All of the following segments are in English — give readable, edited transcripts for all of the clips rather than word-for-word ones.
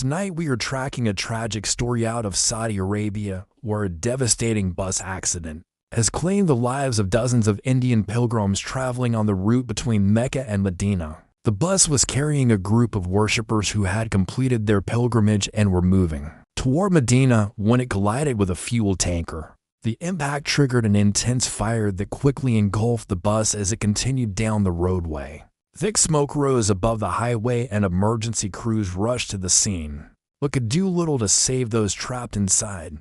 Tonight we are tracking a tragic story out of Saudi Arabia, where a devastating bus accident has claimed the lives of dozens of Indian pilgrims traveling on the route between Mecca and Medina. The bus was carrying a group of worshippers who had completed their pilgrimage and were moving toward Medina when it collided with a fuel tanker. The impact triggered an intense fire that quickly engulfed the bus as it continued down the roadway. Thick smoke rose above the highway and emergency crews rushed to the scene, but could do little to save those trapped inside.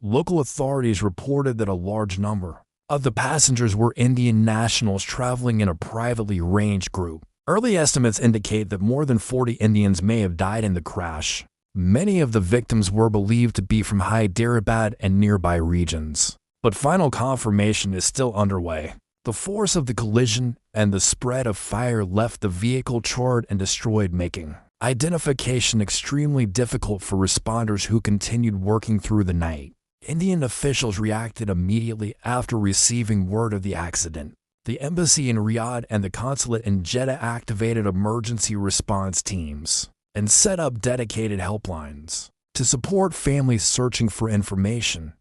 Local authorities reported that a large number of the passengers were Indian nationals traveling in a privately arranged group. Early estimates indicate that more than 40 Indians may have died in the crash. Many of the victims were believed to be from Hyderabad and nearby regions, but final confirmation is still underway. The force of the collision and the spread of fire left the vehicle charred and destroyed, making identification extremely difficult for responders who continued working through the night. Indian officials reacted immediately after receiving word of the accident. The embassy in Riyadh and the consulate in Jeddah activated emergency response teams and set up dedicated helplines to support families searching for information.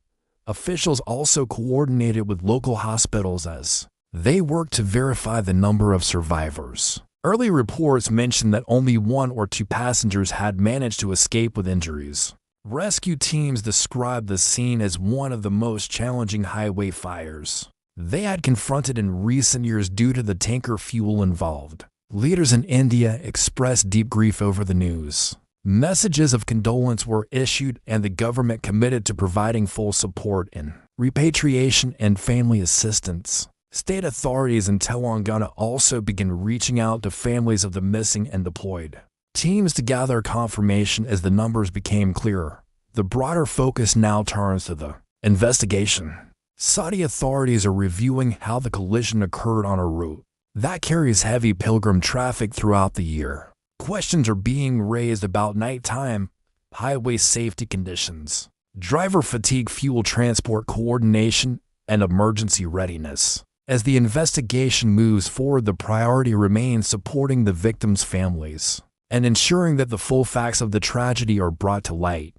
Officials also coordinated with local hospitals as they worked to verify the number of survivors. Early reports mentioned that only 1 or 2 passengers had managed to escape with injuries. Rescue teams described the scene as one of the most challenging highway fires they had confronted in recent years due to the tanker fuel involved. Leaders in India expressed deep grief over the news. Messages of condolence were issued, and the government committed to providing full support in repatriation and family assistance. State authorities in Telangana also began reaching out to families of the missing and deployed teams to gather confirmation as the numbers became clearer. The broader focus now turns to the investigation. Saudi authorities are reviewing how the collision occurred on a route that carries heavy pilgrim traffic throughout the year. Questions are being raised about nighttime, highway safety conditions, driver fatigue, fuel transport coordination, and emergency readiness. As the investigation moves forward, the priority remains supporting the victims' families and ensuring that the full facts of the tragedy are brought to light.